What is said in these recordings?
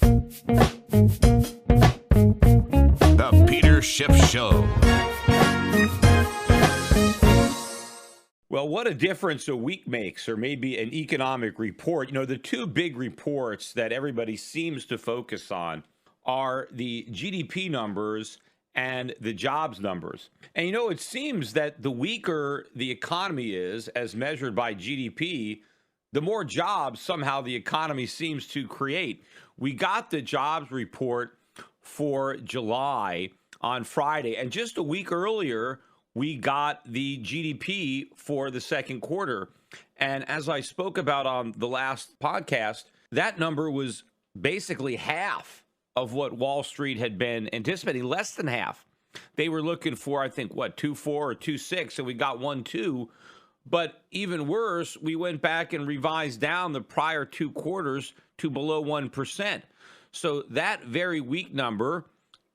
The Peter Schiff Show. Well, what a difference a week makes, or maybe an economic report. You know, the two big reports that everybody seems to focus on are the GDP numbers and the jobs numbers. And, you know, it seems that the weaker the economy is, as measured by GDP, the more jobs somehow the economy seems to create. We got the jobs report for July on Friday, and just a week earlier, we got the GDP for the second quarter. And as I spoke about on the last podcast, that number was basically half of what Wall Street had been anticipating, less than half. They were looking for, I think, 2.4 or 2.6, and we got 1.2. But even worse, we went back and revised down the prior two quarters to below 1%. So that very weak number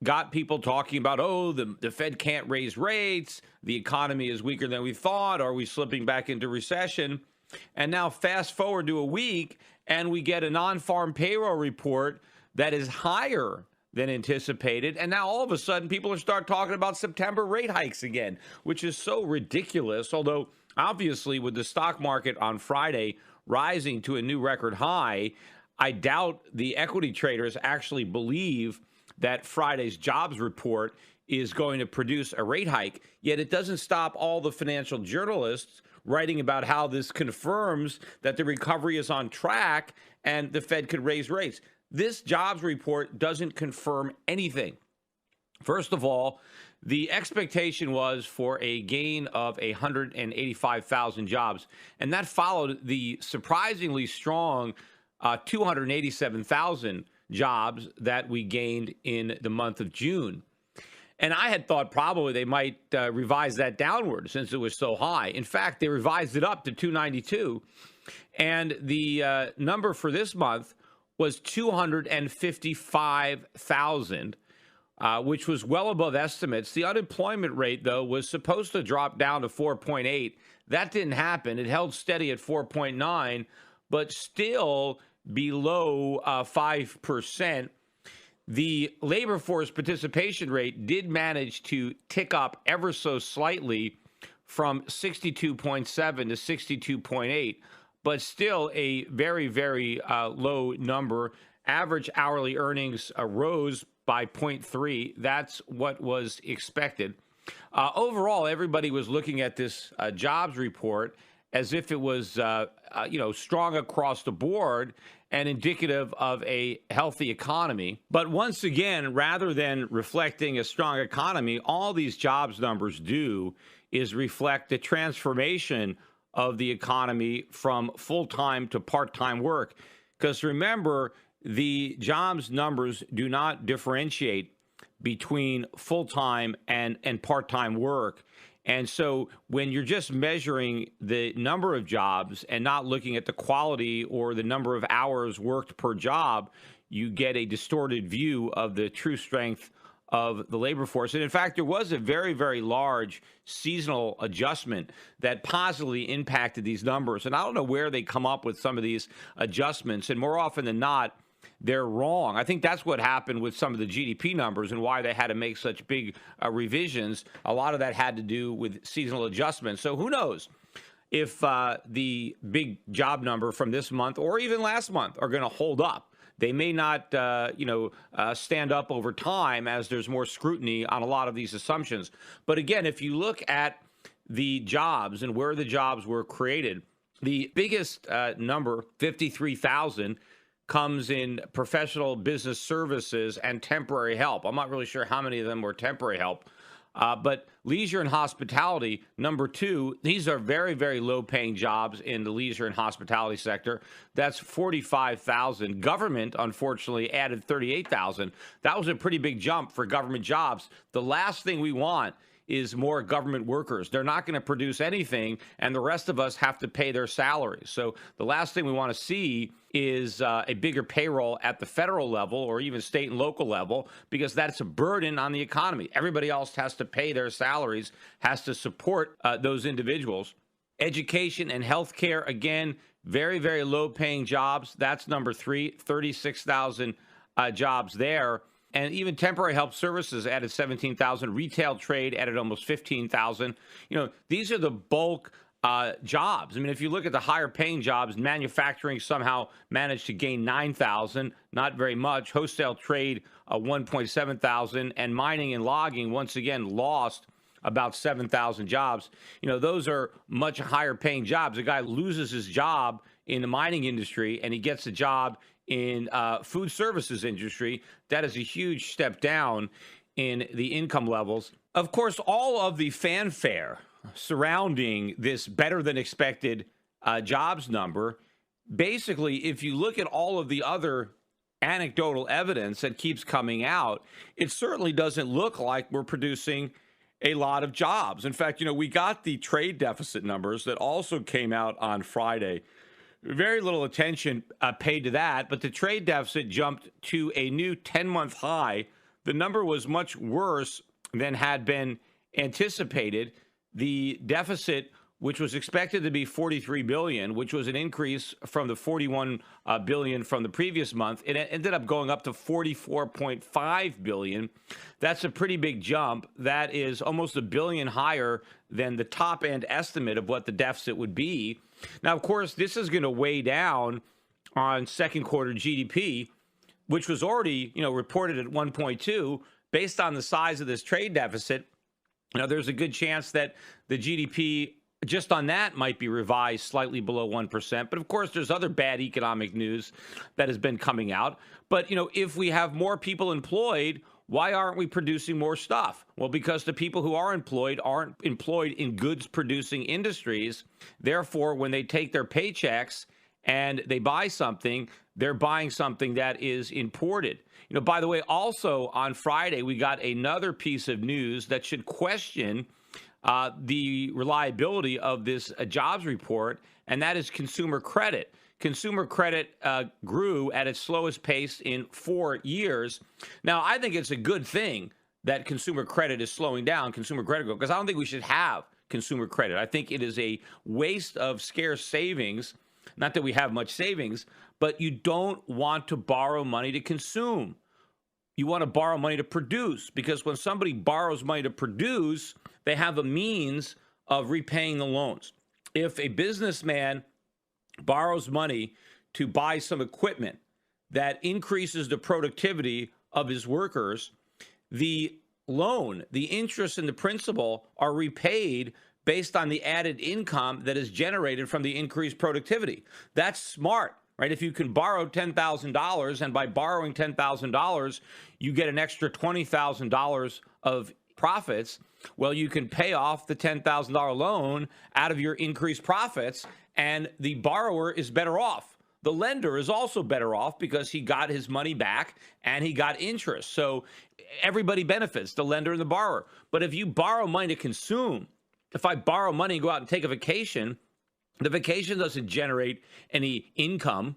got people talking about, the Fed can't raise rates, the economy is weaker than we thought, are we slipping back into recession? And now fast forward to a week, and we get a non-farm payroll report that is higher than anticipated. And now all of a sudden, people are start talking about September rate hikes again, which is so ridiculous. Although, obviously, with the stock market on Friday rising to a new record high, I doubt the equity traders actually believe that Friday's jobs report is going to produce a rate hike. Yet it doesn't stop all the financial journalists writing about how this confirms that the recovery is on track and the Fed could raise rates. This jobs report doesn't confirm anything. First of all, the expectation was for a gain of 185,000 jobs, and that followed the surprisingly strong 287,000 jobs that we gained in the month of June. And I had thought probably they might revise that downward since it was so high. In fact, they revised it up to 292. And the number for this month was 255,000, which was well above estimates. The unemployment rate, though, was supposed to drop down to 4.8. That didn't happen. It held steady at 4.9, but still below 5%. The labor force participation rate did manage to tick up ever so slightly from 62.7 to 62.8, but still a very, very low number. Average hourly earnings rose by 0.3. That's what was expected. Overall, everybody was looking at this jobs report as if it was, strong across the board and indicative of a healthy economy. But once again, rather than reflecting a strong economy, all these jobs numbers do is reflect the transformation of the economy from full-time to part-time work. Because remember, the jobs numbers do not differentiate between full-time and part-time work. And so when you're just measuring the number of jobs and not looking at the quality or the number of hours worked per job, you get a distorted view of the true strength of the labor force. And in fact, there was a very, very large seasonal adjustment that positively impacted these numbers. And I don't know where they come up with some of these adjustments. And more often than not, they're wrong. I think that's what happened with some of the GDP numbers and why they had to make such big revisions. A lot of that had to do with seasonal adjustments. So who knows if the big job number from this month or even last month are going to hold up. They may not, stand up over time as there's more scrutiny on a lot of these assumptions. But again, if you look at the jobs and where the jobs were created, the biggest number, 53,000, comes in professional business services and temporary help. I'm not really sure how many of them were temporary help. But leisure and hospitality, number two, these are very, very low-paying jobs in the leisure and hospitality sector. That's 45,000. Government, unfortunately, added 38,000. That was a pretty big jump for government jobs. The last thing we want is more government workers. They're not going to produce anything, and the rest of us have to pay their salaries. So the last thing we want to see is a bigger payroll at the federal level or even state and local level, because that's a burden on the economy. Everybody else has to pay their salaries, has to support those individuals. Education and healthcare, again, very, very low-paying jobs. That's number three, 36,000 jobs there. And even temporary help services added 17,000. Retail trade added almost 15,000. These are the bulk jobs. I mean, if you look at the higher paying jobs, manufacturing somehow managed to gain 9,000, not very much. Wholesale trade, 1.7 thousand, and mining and logging once again lost about 7,000 jobs. Those are much higher paying jobs. A guy loses his job in the mining industry and he gets a job in food services industry. That is a huge step down in the income levels. Of course, all of the fanfare surrounding this better than expected jobs number, basically, if you look at all of the other anecdotal evidence that keeps coming out, it certainly doesn't look like we're producing a lot of jobs. In fact, we got the trade deficit numbers that also came out on Friday. Very little attention paid to that, but the trade deficit jumped to a new 10-month high. The number was much worse than had been anticipated. The deficit, which was expected to be $43 billion, which was an increase from the $41 billion from the previous month, it ended up going up to $44.5 billion. That's a pretty big jump. That is almost $1 billion higher than the top end estimate of what the deficit would be. Now, of course, this is going to weigh down on second quarter GDP, which was already, reported at 1.2. Based on the size of this trade deficit, there's a good chance that the GDP just on that might be revised slightly below 1%. But of course, there's other bad economic news that has been coming out. But, if we have more people employed, why aren't we producing more stuff? Well, because the people who are employed aren't employed in goods producing industries. Therefore, when they take their paychecks and they buy something, they're buying something that is imported. By the way, also on Friday, we got another piece of news that should question the reliability of this jobs report, and that is consumer credit. Consumer credit grew at its slowest pace in 4 years. Now, I think it's a good thing that consumer credit is slowing down, consumer credit growth, because I don't think we should have consumer credit. I think it is a waste of scarce savings. Not that we have much savings, but you don't want to borrow money to consume. You want to borrow money to produce, because when somebody borrows money to produce, they have a means of repaying the loans. If a businessman borrows money to buy some equipment that increases the productivity of his workers, the loan, the interest and the principal are repaid based on the added income that is generated from the increased productivity. That's smart, right? If you can borrow $10,000 and by borrowing $10,000, you get an extra $20,000 of profits, well, you can pay off the $10,000 loan out of your increased profits, and the borrower is better off. The lender is also better off because he got his money back and he got interest. So everybody benefits, the lender and the borrower. But if you borrow money to consume, if I borrow money and go out and take a vacation, the vacation doesn't generate any income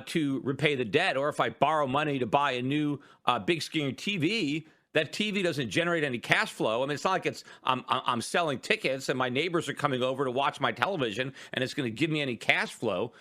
to repay the debt. Or if I borrow money to buy a new big screen TV, that TV doesn't generate any cash flow. I mean, it's not like I'm selling tickets and my neighbors are coming over to watch my television and it's going to give me any cash flow.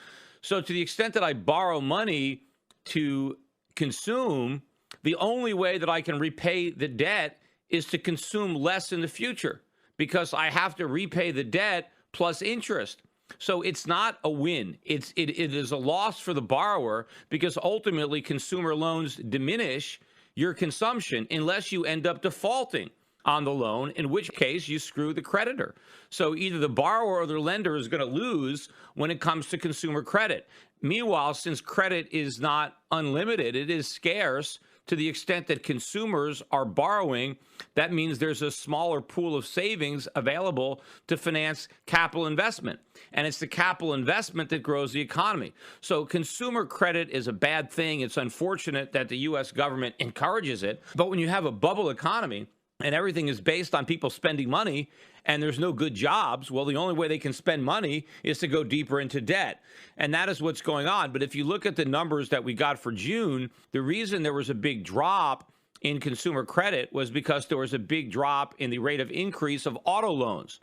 So to the extent that I borrow money to consume, the only way that I can repay the debt is to consume less in the future, because I have to repay the debt plus interest. So it's not a win. It is a loss for the borrower, because ultimately consumer loans diminish your consumption unless you end up defaulting on the loan, in which case you screw the creditor. So either the borrower or the lender is going to lose when it comes to consumer credit. Meanwhile, since credit is not unlimited, it is scarce. To the extent that consumers are borrowing, that means there's a smaller pool of savings available to finance capital investment. And it's the capital investment that grows the economy. So consumer credit is a bad thing. It's unfortunate that the U.S. government encourages it. But when you have a bubble economy and everything is based on people spending money and there's no good jobs, well, the only way they can spend money is to go deeper into debt. And that is what's going on. But if you look at the numbers that we got for June, the reason there was a big drop in consumer credit was because there was a big drop in the rate of increase of auto loans.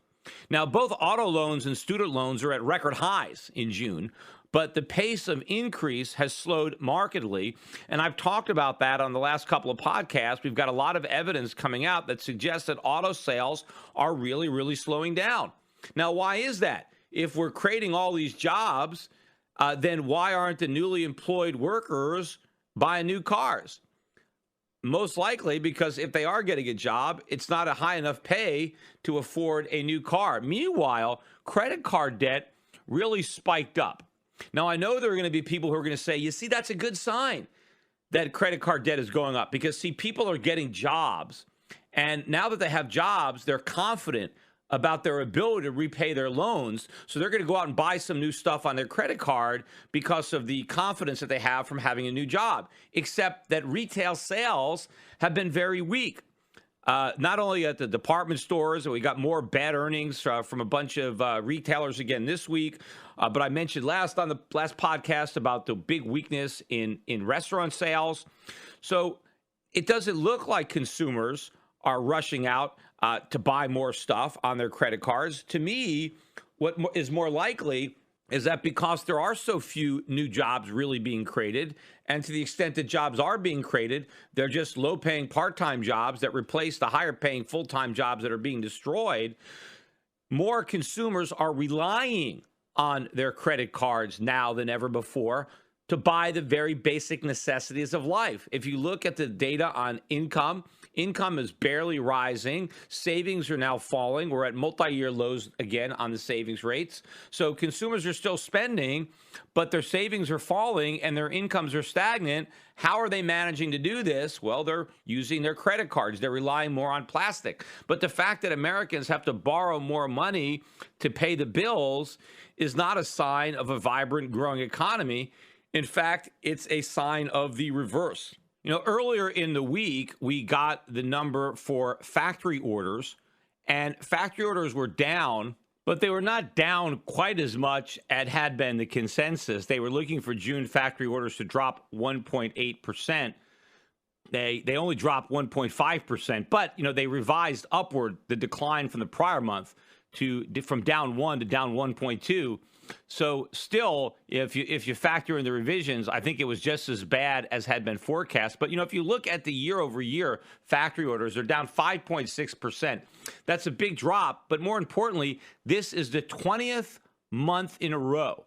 Now, both auto loans and student loans are at record highs in June, but the pace of increase has slowed markedly. And I've talked about that on the last couple of podcasts. We've got a lot of evidence coming out that suggests that auto sales are really, really slowing down. Now, why is that? If we're creating all these jobs, then why aren't the newly employed workers buying new cars? Most likely because if they are getting a job, it's not a high enough pay to afford a new car. Meanwhile, credit card debt really spiked up. Now, I know there are going to be people who are going to say, you see, that's a good sign that credit card debt is going up because, see, people are getting jobs. And now that they have jobs, they're confident about their ability to repay their loans. So they're going to go out and buy some new stuff on their credit card because of the confidence that they have from having a new job, except that retail sales have been very weak. Not only at the department stores, and we got more bad earnings from a bunch of retailers again this week, but I mentioned on the last podcast about the big weakness in restaurant sales. So it doesn't look like consumers are rushing out to buy more stuff on their credit cards. To me, what is more likely is that because there are so few new jobs really being created, and to the extent that jobs are being created, they're just low-paying part-time jobs that replace the higher-paying full-time jobs that are being destroyed, more consumers are relying on their credit cards now than ever before to buy the very basic necessities of life. If you look at the data on income is barely rising. Savings are now falling. We're at multi-year lows again on the savings rates. So consumers are still spending, but their savings are falling and their incomes are stagnant. How are they managing to do this? Well, they're using their credit cards. They're relying more on plastic. But the fact that Americans have to borrow more money to pay the bills is not a sign of a vibrant, growing economy. In fact, it's a sign of the reverse. You know, earlier in the week, we got the number for factory orders, and factory orders were down, but they were not down quite as much as had been the consensus. They were looking for June factory orders to drop 1.8%. They only dropped 1.5%, but, you know, they revised upward the decline from the prior month from down 1 to down 1.2. So still, if you factor in the revisions, I think it was just as bad as had been forecast. But, you know, if you look at the year-over-year factory orders, they're down 5.6%. That's a big drop. But more importantly, this is the 20th month in a row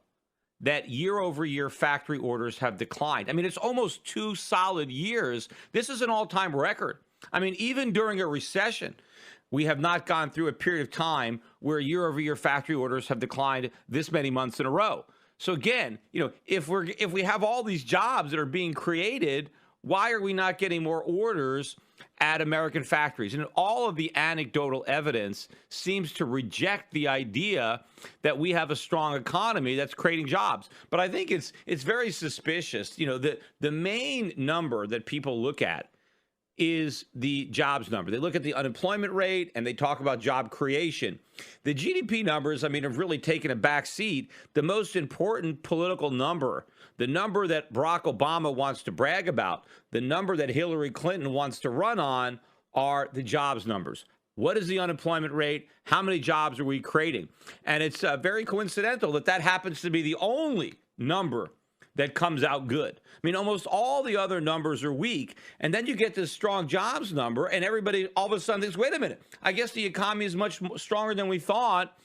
that year-over-year factory orders have declined. I mean, it's almost 2 solid years. This is an all-time record. I mean, even during a recession, we have not gone through a period of time where year-over-year factory orders have declined this many months in a row. So again, you know, if we have all these jobs that are being created, why are we not getting more orders at American factories? And all of the anecdotal evidence seems to reject the idea that we have a strong economy that's creating jobs. But I think it's very suspicious. You know, the main number that people look at is the jobs number. They look at the unemployment rate and they talk about job creation. The GDP numbers, I mean, have really taken a back seat. The most important political number, the number that Barack Obama wants to brag about, the number that Hillary Clinton wants to run on, are the jobs numbers. What is the unemployment rate? How many jobs are we creating? And it's very coincidental that happens to be the only number that comes out good. I mean, almost all the other numbers are weak. And then you get this strong jobs number, and everybody all of a sudden thinks, wait a minute, I guess the economy is much stronger than we thought.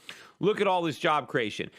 Look at all this job creation.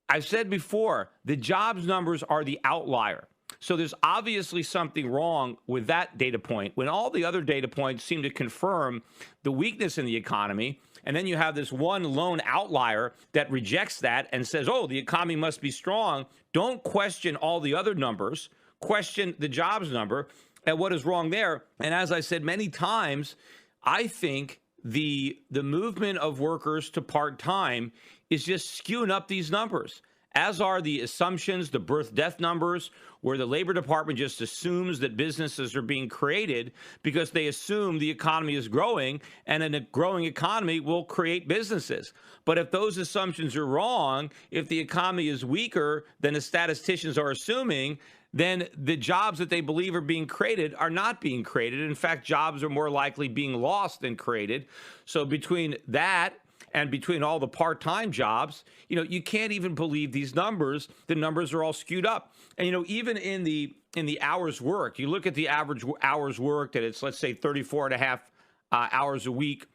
I've said before, the jobs numbers are the outlier. So there's obviously something wrong with that data point when all the other data points seem to confirm the weakness in the economy. And then you have this one lone outlier that rejects that and says, oh, the economy must be strong. Don't question all the other numbers. Question the jobs number and what is wrong there. And as I said many times, I think the movement of workers to part-time is just skewing up these numbers, as are the assumptions, the birth-death numbers, where the Labor Department just assumes that businesses are being created because they assume the economy is growing, and in a growing economy will create businesses. But if those assumptions are wrong, if the economy is weaker than the statisticians are assuming, then the jobs that they believe are being created are not being created. In fact, jobs are more likely being lost than created. So between that And between all the part-time jobs, you can't even believe these numbers. The numbers are all skewed up. And, even in the hours worked, you look at the average hours worked, and it's, let's say, 34 and a half hours a week.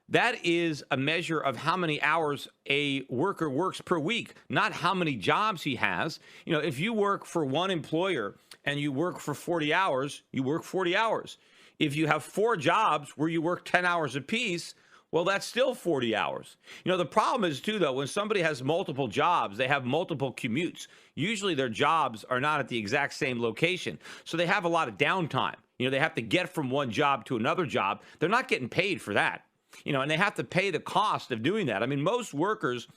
That is a measure of how many hours a worker works per week, not how many jobs he has. If you work for one employer and you work for 40 hours, you work 40 hours. If you have 4 jobs where you work 10 hours apiece, well, that's still 40 hours. The problem is, too, though, when somebody has multiple jobs, they have multiple commutes. Usually their jobs are not at the exact same location. So they have a lot of downtime. They have to get from one job to another job. They're not getting paid for that. And they have to pay the cost of doing that. I mean, most workers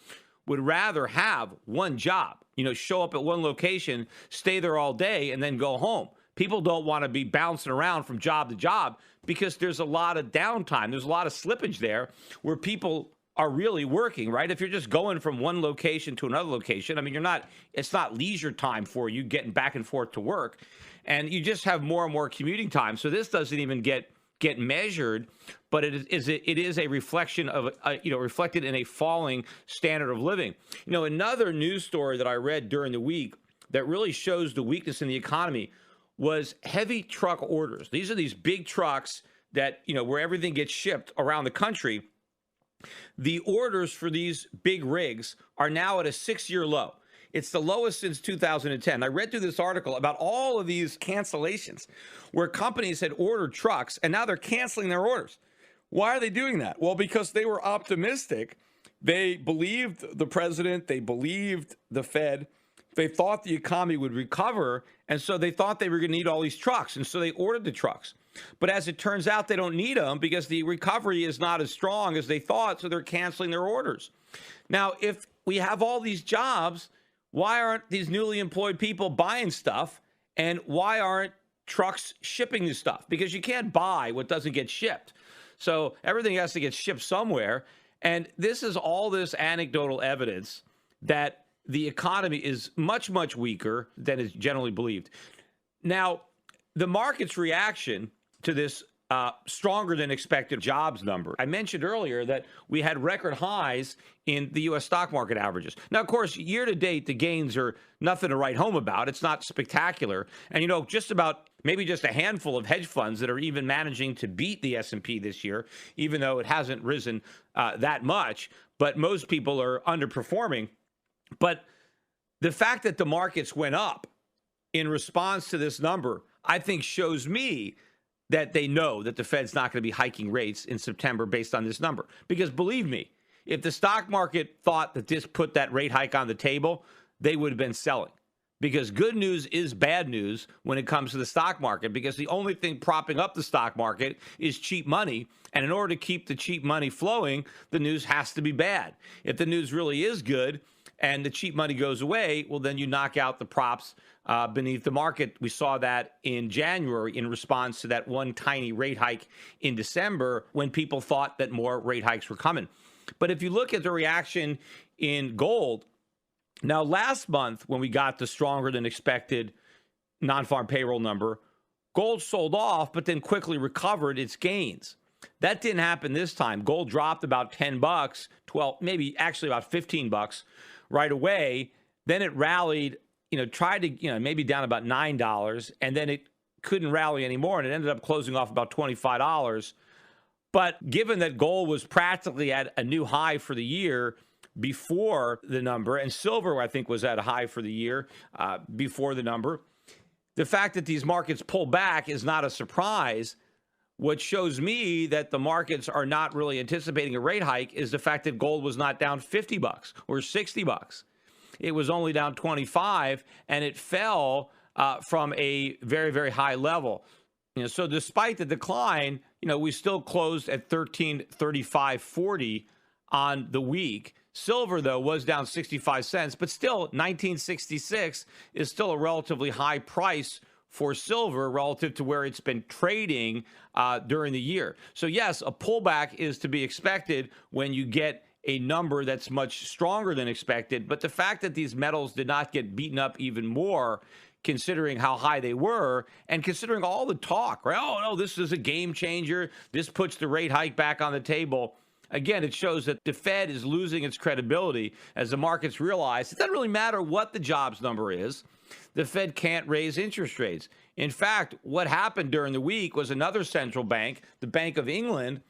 would rather have one job, show up at one location, stay there all day, and then go home. People don't want to be bouncing around from job to job because there's a lot of downtime. There's a lot of slippage there where people are really working, right? If you're just going from one location to another location, I mean, it's not leisure time for you getting back and forth to work. And you just have more and more commuting time. So this doesn't even get measured, but it is a reflection of, reflected in a falling standard of living. Another news story that I read during the week that really shows the weakness in the economy was heavy truck orders. These are these big trucks that, where everything gets shipped around the country. The orders for these big rigs are now at a 6-year low. It's the lowest since 2010. I read through this article about all of these cancellations where companies had ordered trucks and now they're canceling their orders. Why are they doing that? Well, because they were optimistic. They believed the president. They believed the Fed. They thought the economy would recover, and so they thought they were going to need all these trucks, and so they ordered the trucks. But as it turns out, they don't need them because the recovery is not as strong as they thought, so they're canceling their orders. Now, if we have all these jobs, why aren't these newly employed people buying stuff, and why aren't trucks shipping this stuff? Because you can't buy what doesn't get shipped. So everything has to get shipped somewhere, and this is all this anecdotal evidence that the economy is much, much weaker than is generally believed. Now, the market's reaction to this stronger than expected jobs number. I mentioned earlier that we had record highs in the U.S. stock market averages. Now, of course, year to date, the gains are nothing to write home about. It's not spectacular. And, just about maybe just a handful of hedge funds that are even managing to beat the S&P this year, even though it hasn't risen that much. But most people are underperforming. But the fact that the markets went up in response to this number, I think shows me that they know that the Fed's not going to be hiking rates in September based on this number. Because believe me, if the stock market thought that this put that rate hike on the table, they would have been selling. Because good news is bad news when it comes to the stock market, because the only thing propping up the stock market is cheap money. And in order to keep the cheap money flowing, the news has to be bad. If the news really is good and the cheap money goes away, well, then you knock out the props beneath the market. We saw that in January in response to that one tiny rate hike in December when people thought that more rate hikes were coming. But if you look at the reaction in gold, now last month when we got the stronger than expected non-farm payroll number, gold sold off, but then quickly recovered its gains. That didn't happen this time. Gold dropped about $10, 12, maybe actually about $15 right away. Then it rallied, tried to, maybe down about $9, and then it couldn't rally anymore, and it ended up closing off about $25. But given that gold was practically at a new high for the year before the number, and silver, I think, was at a high for the year before the number, the fact that these markets pull back is not a surprise. What shows me that the markets are not really anticipating a rate hike is the fact that gold was not down $50 or $60. It was only down 25, and it fell from a very, very high level. So despite the decline, we still closed at 1335.40 on the week. Silver, though, was down 65 cents, but still 1966 is still a relatively high price for silver relative to where it's been trading during the year. So yes, a pullback is to be expected when you get a number that's much stronger than expected. But the fact that these metals did not get beaten up even more, considering how high they were, and considering all the talk, right? Oh, no, this is a game changer. This puts the rate hike back on the table. Again, it shows that the Fed is losing its credibility as the markets realize it doesn't really matter what the jobs number is. The Fed can't raise interest rates. In fact, what happened during the week was another central bank, the Bank of England,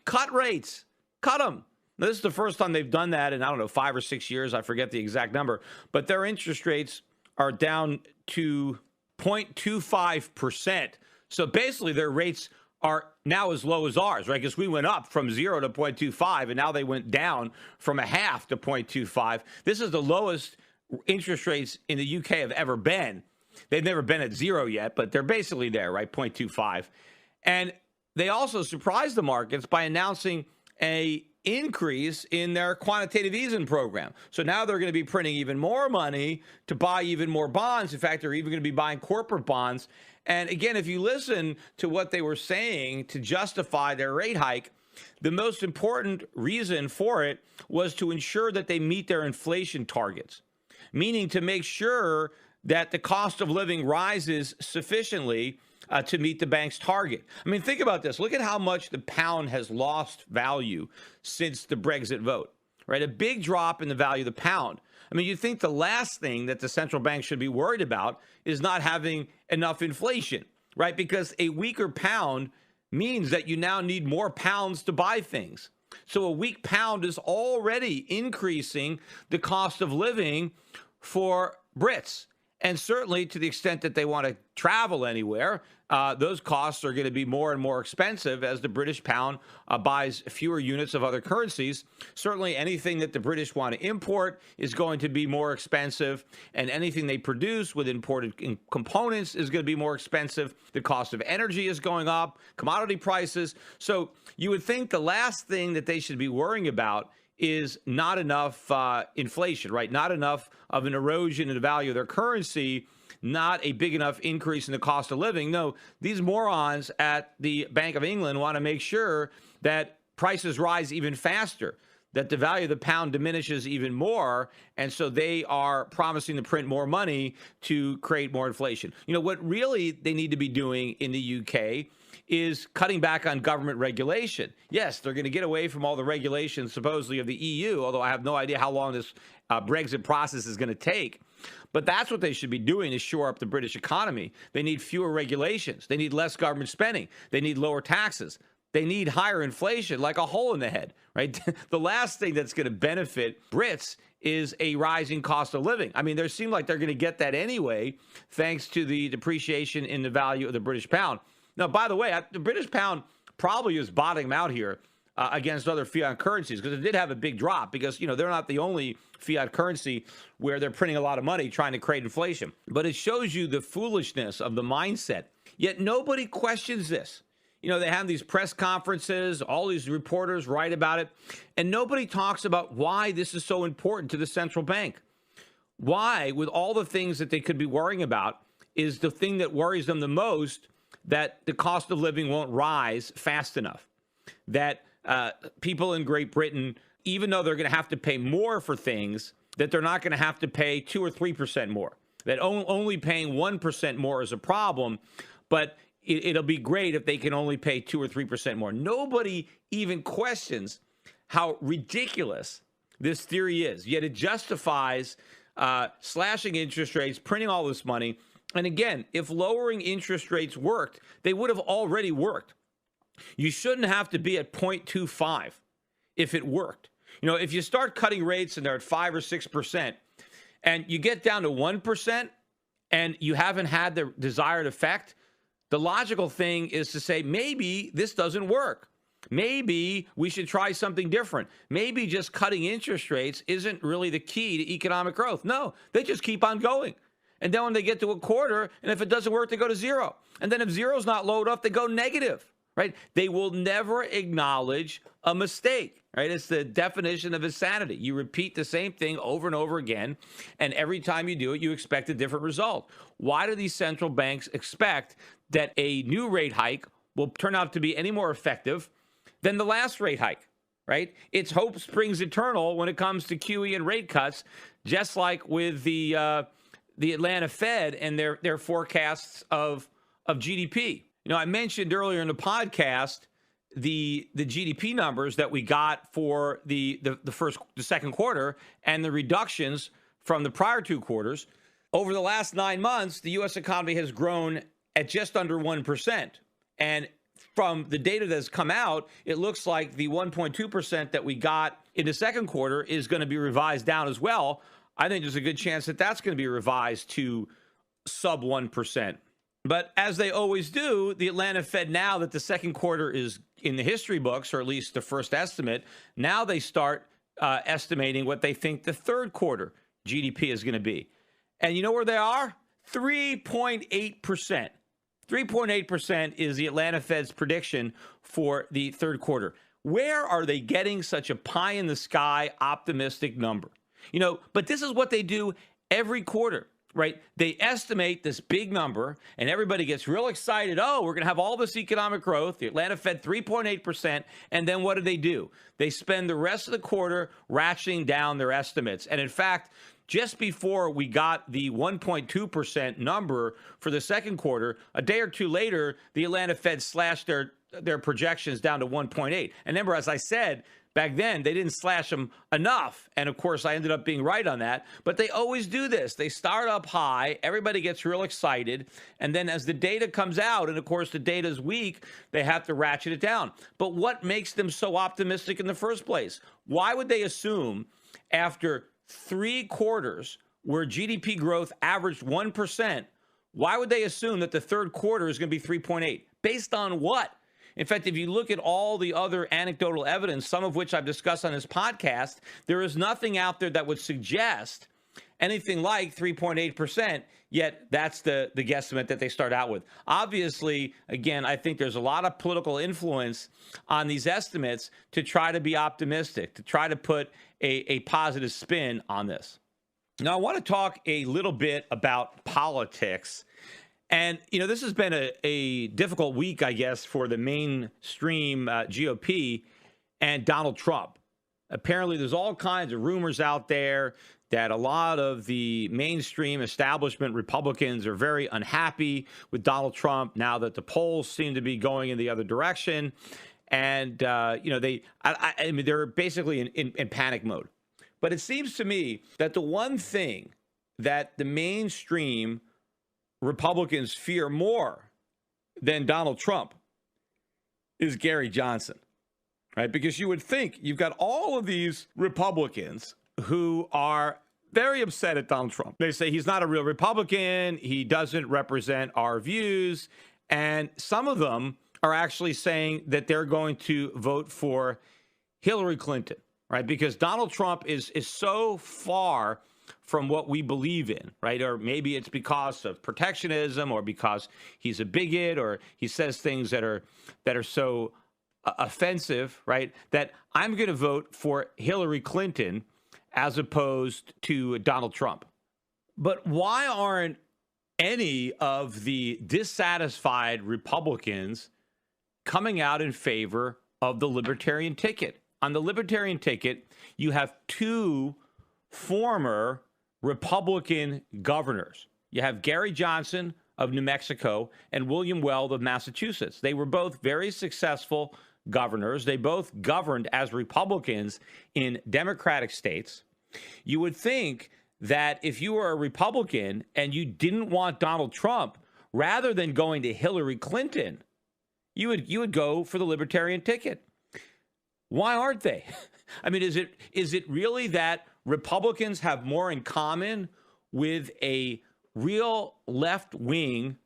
cut rates, cut them. Now, this is the first time they've done that in, 5 or 6 years. I forget the exact number, but their interest rates are down to 0.25%. So basically their rates are now as low as ours, right? Because we went up from 0 to 0.25, and now they went down from a half to 0.25. This is the lowest interest rates in the UK have ever been. They've never been at 0 yet, but they're basically there, right? 0.25. And they also surprised the markets by announcing a increase in their quantitative easing program. So now they're going to be printing even more money to buy even more bonds. In fact, they're even going to be buying corporate bonds. And again, if you listen to what they were saying to justify their rate hike, the most important reason for it was to ensure that they meet their inflation targets, meaning to make sure that the cost of living rises sufficiently to meet the bank's target. I mean, think about this. Look at how much the pound has lost value since the Brexit vote, right? A big drop in the value of the pound. I mean, you think the last thing that the central bank should be worried about is not having enough inflation, right? Because a weaker pound means that you now need more pounds to buy things. So a weak pound is already increasing the cost of living for Brits. And certainly to the extent that they want to travel anywhere, those costs are going to be more and more expensive as the British pound buys fewer units of other currencies. Certainly anything that the British want to import is going to be more expensive, and anything they produce with imported components is going to be more expensive. The cost of energy is going up, commodity prices. So you would think the last thing that they should be worrying about is not enough inflation, right? Not enough of an erosion in the value of their currency, not a big enough increase in the cost of living. No, these morons at the Bank of England want to make sure that prices rise even faster, that the value of the pound diminishes even more, and so they are promising to print more money to create more inflation. You know, what really they need to be doing in the UK is cutting back on government regulation. Yes, they're going to get away from all the regulations supposedly of the EU, although I have no idea how long this Brexit process is going to take. But that's what they should be doing, is shore up the British economy. They need fewer regulations. They need less government spending. They need lower taxes. They need higher inflation, like a hole in the head, right? The last thing that's going to benefit Brits is a rising cost of living. I mean, they seem like they're going to get that anyway, thanks to the depreciation in the value of the British pound. Now, by the way, the British pound probably is bottoming out here against other fiat currencies, because it did have a big drop, because, you know, they're not the only fiat currency where they're printing a lot of money trying to create inflation. But it shows you the foolishness of the mindset. Yet nobody questions this. You know, they have these press conferences, all these reporters write about it, and nobody talks about why this is so important to the central bank. Why, with all the things that they could be worrying about, is the thing that worries them the most that the cost of living won't rise fast enough, that people in Great Britain, even though they're going to have to pay more for things, that they're not going to have to pay 2 or 3% more, that only paying 1% more is a problem, but it'll be great if they can only pay 2 or 3% more. Nobody even questions how ridiculous this theory is, yet it justifies slashing interest rates, printing all this money. And again, if lowering interest rates worked, they would have already worked. You shouldn't have to be at 0.25 if it worked. You know, if you start cutting rates and they're at 5 or 6%, and you get down to 1% and you haven't had the desired effect, the logical thing is to say, maybe this doesn't work. Maybe we should try something different. Maybe just cutting interest rates isn't really the key to economic growth. No, they just keep on going. And then when they get to a quarter, and if it doesn't work, they go to 0. And then if 0's not low enough, they go negative, right? They will never acknowledge a mistake, right? It's the definition of insanity. You repeat the same thing over and over again, and every time you do it, you expect a different result. Why do these central banks expect that a new rate hike will turn out to be any more effective than the last rate hike, right? It's hope springs eternal when it comes to QE and rate cuts, just like with the Atlanta Fed and their forecasts of GDP. You know, I mentioned earlier in the podcast the GDP numbers that we got for the second quarter and the reductions from the prior two quarters, over the last 9 months, the U.S. economy has grown at just under 1%. And from the data that's come out, it looks like the 1.2% that we got in the second quarter is going to be revised down as well. I think there's a good chance that that's going to be revised to sub 1%. But as they always do, the Atlanta Fed, now that the second quarter is in the history books, or at least the first estimate, now they start estimating what they think the third quarter GDP is going to be. And you know where they are? 3.8%. 3.8% is the Atlanta Fed's prediction for the third quarter. Where are they getting such a pie in the sky optimistic number? You know, but this is what they do every quarter, right? They estimate this big number and everybody gets real excited. Oh, we're going to have all this economic growth. The Atlanta Fed 3.8%. And then what do? They spend the rest of the quarter ratcheting down their estimates. And in fact, just before we got the 1.2% number for the second quarter, a day or two later, the Atlanta Fed slashed their projections down to 1.8. And remember, as I said, back then, they didn't slash them enough. And of course, I ended up being right on that. But they always do this. They start up high. Everybody gets real excited. And then as the data comes out, and of course, the data is weak, they have to ratchet it down. But what makes them so optimistic in the first place? Why would they assume after 3 quarters where GDP growth averaged 1%, why would they assume that the third quarter is going to be 3.8? Based on what? In fact, if you look at all the other anecdotal evidence, some of which I've discussed on this podcast, there is nothing out there that would suggest anything like 3.8%, yet that's the guesstimate that they start out with. Obviously, again, I think there's a lot of political influence on these estimates to try to be optimistic, to try to put a positive spin on this. Now, I want to talk a little bit about politics. And, you know, this has been a difficult week, I guess, for the mainstream GOP and Donald Trump. Apparently, there's all kinds of rumors out there that a lot of the mainstream establishment Republicans are very unhappy with Donald Trump now that the polls seem to be going in the other direction. And, you know, I mean, they're basically in panic mode. But it seems to me that the one thing that the mainstream Republicans fear more than Donald Trump is Gary Johnson, right? Because you would think you've got all of these Republicans who are very upset at Donald Trump. They say he's not a real Republican. He doesn't represent our views. And some of them are actually saying that they're going to vote for Hillary Clinton, right? Because Donald Trump is so far from what we believe in, right? Or maybe it's because of protectionism, or because he's a bigot, or he says things that are so offensive, right? That I'm going to vote for Hillary Clinton as opposed to Donald Trump. But why aren't any of the dissatisfied Republicans coming out in favor of the libertarian ticket? On the libertarian ticket, you have 2 former Republican governors. You have Gary Johnson of New Mexico and William Weld of Massachusetts. They were both very successful governors. They both governed as Republicans in Democratic states. You would think that if you were a Republican and you didn't want Donald Trump, rather than going to Hillary Clinton, you would go for the libertarian ticket. Why aren't they? I mean, is it really that Republicans have more in common with a real left-wing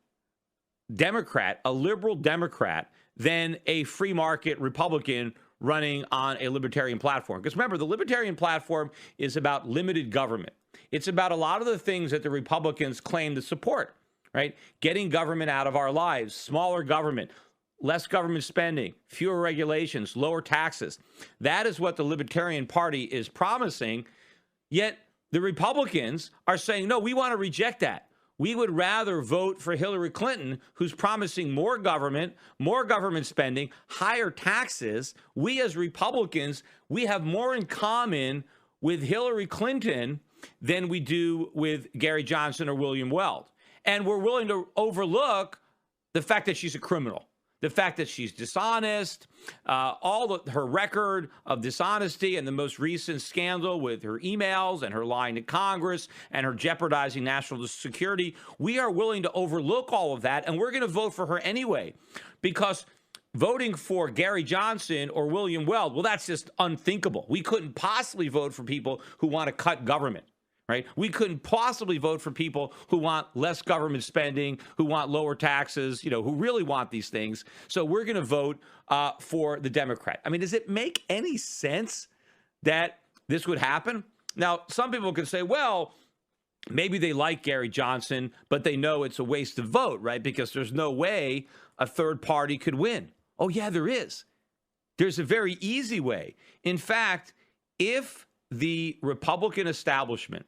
Democrat, a liberal Democrat, than a free market Republican running on a libertarian platform? Because remember, the libertarian platform is about limited government. It's about a lot of the things that the Republicans claim to support, right? Getting government out of our lives, smaller government, less government spending, fewer regulations, lower taxes. That is what the Libertarian Party is promising. Yet the Republicans are saying, no, we want to reject that. We would rather vote for Hillary Clinton, who's promising more government spending, higher taxes. We as Republicans, we have more in common with Hillary Clinton than we do with Gary Johnson or William Weld. And we're willing to overlook the fact that she's a criminal, the fact that she's dishonest, her record of dishonesty, and the most recent scandal with her emails and her lying to Congress and her jeopardizing national security. We are willing to overlook all of that, and we're going to vote for her anyway, because voting for Gary Johnson or William Weld, well, that's just unthinkable. We couldn't possibly vote for people who want to cut government. Right? We couldn't possibly vote for people who want less government spending, who want lower taxes, who really want these things. So we're going to vote for the Democrat. I mean, does it make any sense that this would happen? Now, some people could say, well, maybe they like Gary Johnson, but they know it's a waste of vote, right? Because there's no way a third party could win. Oh, yeah, there is. There's a very easy way. In fact, if the Republican establishment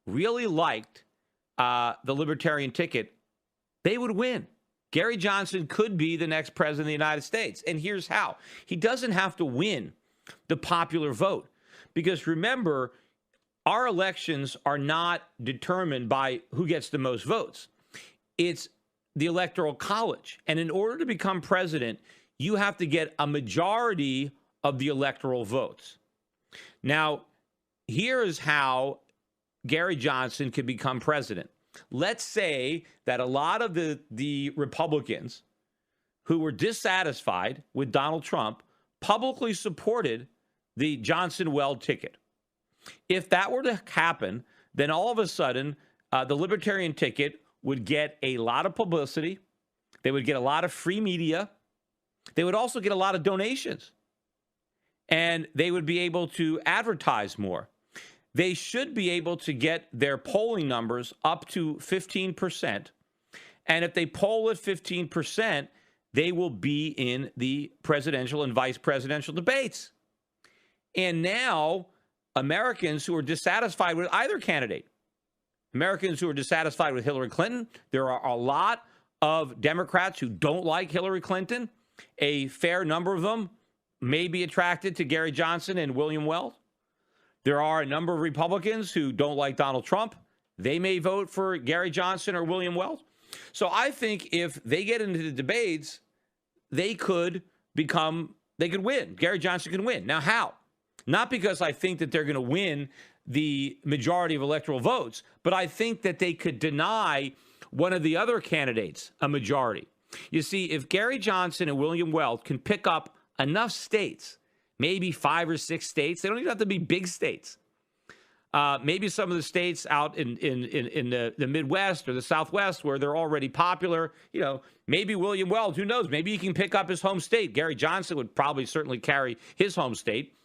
really liked the Libertarian ticket, they would win. Gary Johnson could be the next president of the United States. And here's how. He doesn't have to win the popular vote. Because remember, our elections are not determined by who gets the most votes. It's the Electoral College. And in order to become president, you have to get a majority of the electoral votes. Now, here is how Gary Johnson could become president. Let's say that a lot of the Republicans who were dissatisfied with Donald Trump publicly supported the Johnson-Weld ticket. If that were to happen, then all of a sudden, the Libertarian ticket would get a lot of publicity. They would get a lot of free media. They would also get a lot of donations. And they would be able to advertise more. They should be able to get their polling numbers up to 15%. And if they poll at 15%, they will be in the presidential and vice presidential debates. And now, Americans who are dissatisfied with either candidate, Americans who are dissatisfied with Hillary Clinton, there are a lot of Democrats who don't like Hillary Clinton. A fair number of them may be attracted to Gary Johnson and William Weld. There are a number of Republicans who don't like Donald Trump. They may vote for Gary Johnson or William Weld. So I think if they get into the debates, they could win. Gary Johnson can win. Now, how? Not because I think that they're going to win the majority of electoral votes, but I think that they could deny one of the other candidates a majority. You see, if Gary Johnson and William Weld can pick up enough states, maybe 5 or 6 states. They don't even have to be big states. Maybe some of the states out in the Midwest or the Southwest where they're already popular. Maybe William Weld, who knows? Maybe he can pick up his home state. Gary Johnson would probably certainly carry his home state.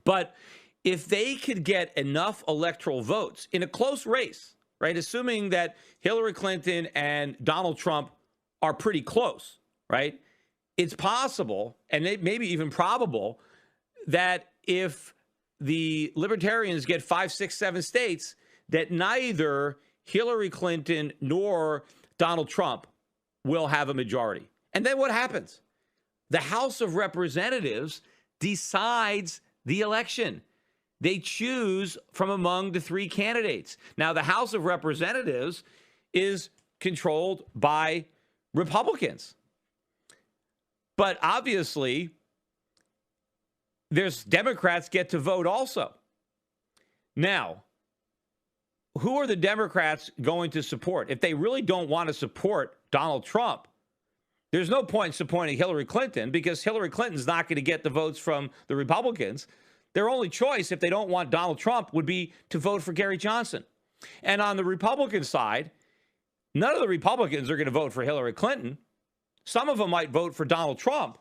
But if they could get enough electoral votes in a close race, right, assuming that Hillary Clinton and Donald Trump are pretty close, right, it's possible, and maybe even probable, that if the Libertarians get 5, 6, 7 states, that neither Hillary Clinton nor Donald Trump will have a majority. And then what happens? The House of Representatives decides the election. They choose from among the 3 candidates. Now, the House of Representatives is controlled by Republicans. But obviously, there's Democrats get to vote also. Now, who are the Democrats going to support? If they really don't want to support Donald Trump, there's no point in supporting Hillary Clinton because Hillary Clinton's not going to get the votes from the Republicans. Their only choice, if they don't want Donald Trump, would be to vote for Gary Johnson. And on the Republican side, none of the Republicans are going to vote for Hillary Clinton. Some of them might vote for Donald Trump.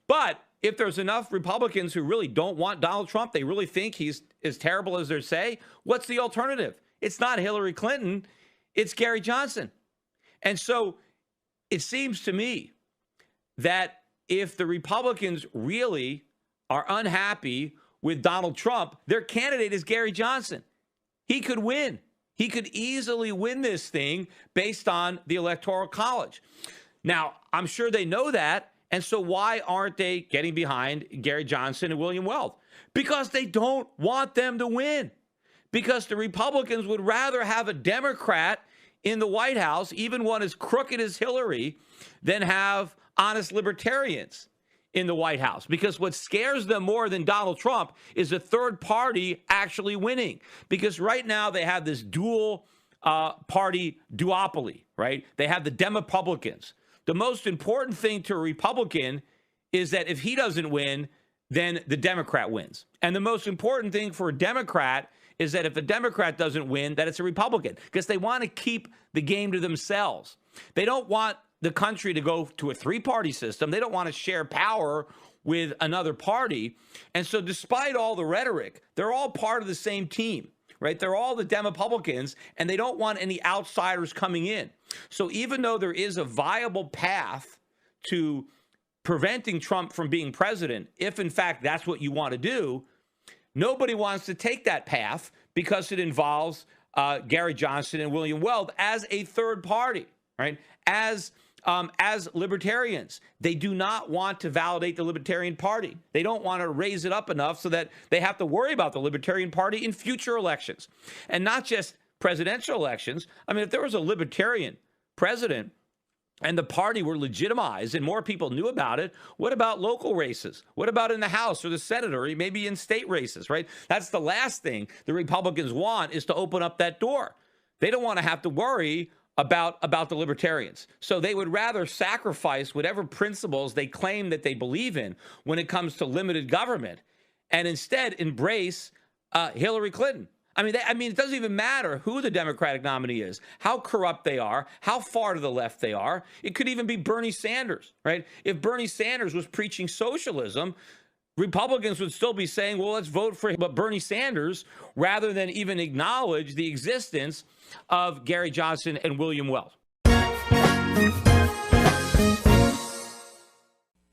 But if there's enough Republicans who really don't want Donald Trump, they really think he's as terrible as they say, what's the alternative? It's not Hillary Clinton, it's Gary Johnson. And so it seems to me that if the Republicans really are unhappy with Donald Trump, their candidate is Gary Johnson. He could win. He could easily win this thing based on the Electoral College. Now, I'm sure they know that. And so why aren't they getting behind Gary Johnson and William Weld? Because they don't want them to win. Because the Republicans would rather have a Democrat in the White House, even one as crooked as Hillary, than have honest libertarians in the White House, because what scares them more than Donald Trump is a third party actually winning. Because right now they have this dual party duopoly, right? They have the Demopublicans. The most important thing to a Republican is that if he doesn't win, then the Democrat wins. And the most important thing for a Democrat is that if a Democrat doesn't win, that it's a Republican, because they want to keep the game to themselves. They don't want the country to go to a three-party system. They don't want to share power with another party. And so despite all the rhetoric, they're all part of the same team, right? They're all the Demopublicans, and they don't want any outsiders coming in. So even though there is a viable path to preventing Trump from being president, if in fact that's what you want to do, nobody wants to take that path because it involves Gary Johnson and William Weld as a third party, right? As libertarians, they do not want to validate the Libertarian Party. They don't want to raise it up enough so that they have to worry about the Libertarian Party in future elections, and not just presidential elections. I mean, if there was a Libertarian president and the party were legitimized and more people knew about it, what about local races? What about in the House or the Senate or maybe in state races, right? That's the last thing the Republicans want, is to open up that door. They don't want to have to worry about the libertarians. So they would rather sacrifice whatever principles they claim that they believe in when it comes to limited government, and instead embrace Hillary Clinton. I mean, it doesn't even matter who the Democratic nominee is, how corrupt they are, how far to the left they are. It could even be Bernie Sanders, right? If Bernie Sanders was preaching socialism, Republicans would still be saying, well, let's vote for Bernie Sanders, rather than even acknowledge the existence of Gary Johnson and William Weld.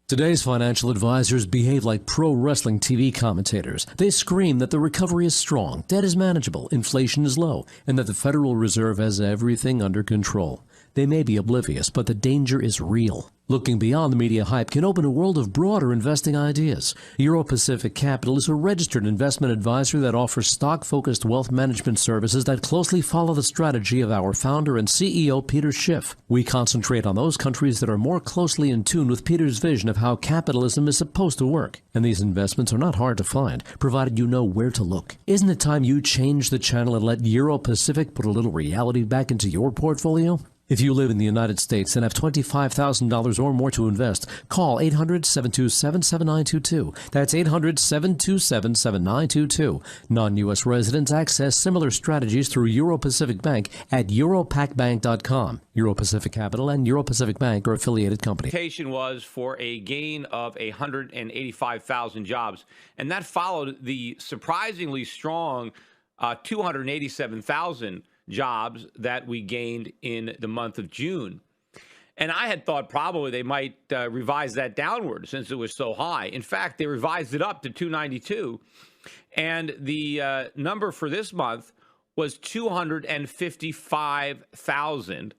Today's financial advisors behave like pro wrestling TV commentators. They scream that the recovery is strong, debt is manageable, inflation is low, and that the Federal Reserve has everything under control. They may be oblivious, but the danger is real. Looking beyond the media hype can open a world of broader investing ideas. Euro Pacific Capital is a registered investment advisor that offers stock-focused wealth management services that closely follow the strategy of our founder and CEO, Peter Schiff. We concentrate on those countries that are more closely in tune with Peter's vision of how capitalism is supposed to work. And these investments are not hard to find, provided you know where to look. Isn't it time you change the channel and let Euro Pacific put a little reality back into your portfolio? If you live in the United States and have $25,000 or more to invest, call 800-727-7922. That's 800-727-7922. Non-U.S. residents access similar strategies through Euro Pacific Bank at europacbank.com. Euro Pacific Capital and Euro Pacific Bank are affiliated companies. The expectation was for a gain of 185,000 jobs, and that followed the surprisingly strong 287,000 jobs that we gained in the month of June. And I had thought probably they might revise that downward since it was so high. In fact, they revised it up to 292. And the number for this month was 255,000,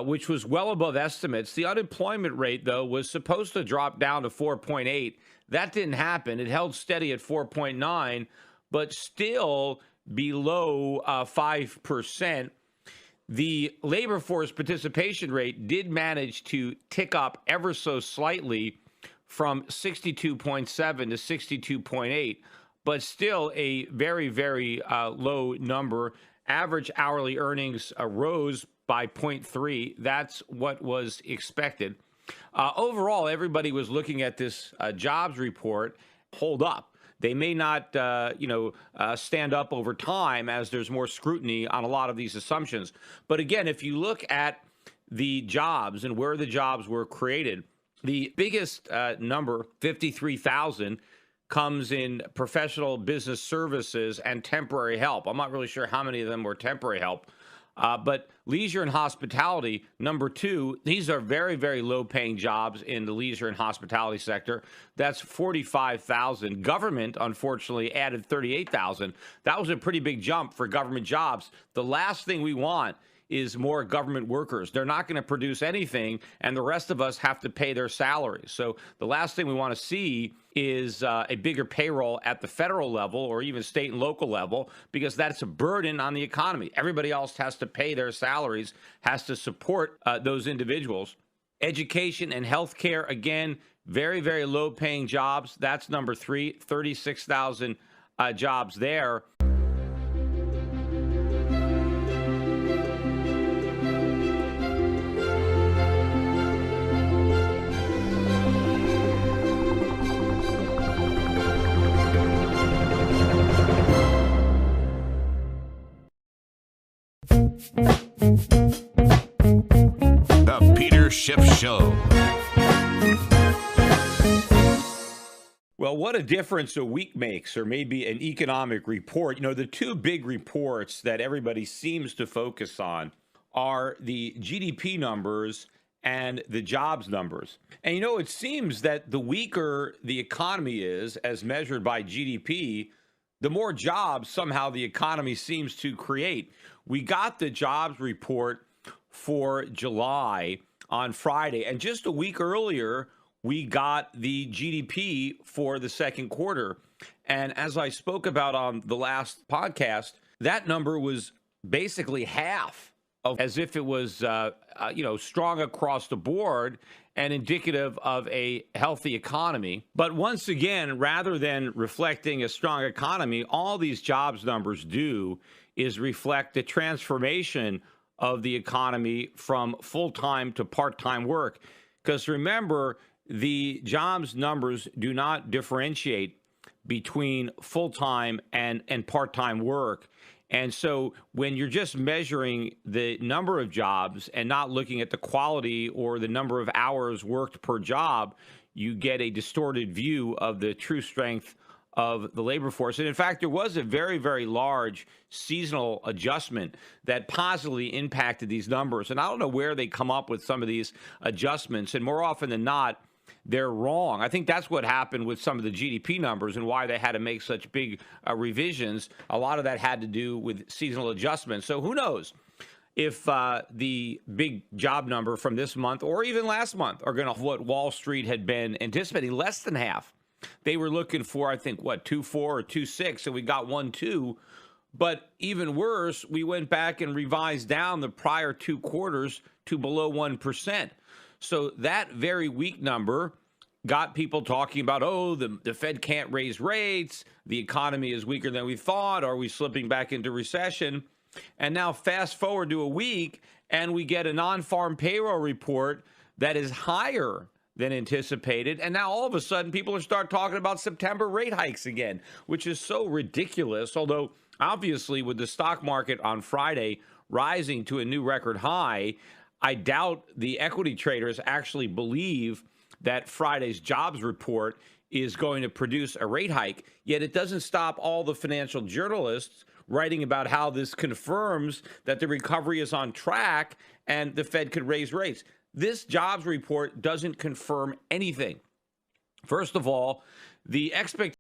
which was well above estimates. The unemployment rate, though, was supposed to drop down to 4.8. That didn't happen. It held steady at 4.9, but still below 5%. The labor force participation rate did manage to tick up ever so slightly from 62.7 to 62.8, but still a very, very low number. Average hourly earnings rose by 0.3. That's what was expected. Overall, everybody was looking at this jobs report hold up. They may not, stand up over time as there's more scrutiny on a lot of these assumptions. But again, if you look at the jobs and where the jobs were created, the biggest number, 53,000, comes in professional business services and temporary help. I'm not really sure how many of them were temporary help. But leisure and hospitality, number two, these are very, very low-paying jobs in the leisure and hospitality sector. That's 45,000. Government, unfortunately, added 38,000. That was a pretty big jump for government jobs. The last thing we want is more government workers. They're not going to produce anything, and the rest of us have to pay their salaries. So the last thing we want to see is a bigger payroll at the federal level or even state and local level, because that's a burden on the economy. Everybody else has to pay their salaries, has to support those individuals. Education and healthcare, again, very, very low paying jobs. That's number 3, 36,000 jobs there. The Peter Schiff Show. Well, what a difference a week makes, or maybe an economic report. You know, the two big reports that everybody seems to focus on are the GDP numbers and the jobs numbers. And, you know, it seems that the weaker the economy is, as measured by GDP, the more jobs somehow the economy seems to create. We got the jobs report for July on Friday, and just a week earlier, we got the GDP for the second quarter. And as I spoke about on the last podcast, that number was basically half of, as if it was, strong across the board and indicative of a healthy economy. But once again, rather than reflecting a strong economy, all these jobs numbers do is reflect the transformation of the economy from full-time to part-time work. Because remember, the jobs numbers do not differentiate between full-time and part-time work. And so when you're just measuring the number of jobs and not looking at the quality or the number of hours worked per job, you get a distorted view of the true strength of the labor force. And in fact, there was a very, very large seasonal adjustment that positively impacted these numbers. And I don't know where they come up with some of these adjustments. And more often than not, they're wrong. I think that's what happened with some of the GDP numbers and why they had to make such big revisions. A lot of that had to do with seasonal adjustments. So who knows if the big job number from this month or even last month are going to what Wall Street had been anticipating, less than half. They were looking for, I think, 2.4 or 2.6, and we got 1.2. But even worse, we went back and revised down the prior 2 quarters to below 1%. So that very weak number got people talking about, the Fed can't raise rates, the economy is weaker than we thought, are we slipping back into recession? And now fast forward to a week, and we get a non-farm payroll report that is higher than anticipated. And now all of a sudden, people are start talking about September rate hikes again, which is so ridiculous. Although, obviously, with the stock market on Friday rising to a new record high, I doubt the equity traders actually believe that Friday's jobs report is going to produce a rate hike. Yet it doesn't stop all the financial journalists writing about how this confirms that the recovery is on track and the Fed could raise rates. This jobs report doesn't confirm anything. First of all, the expectation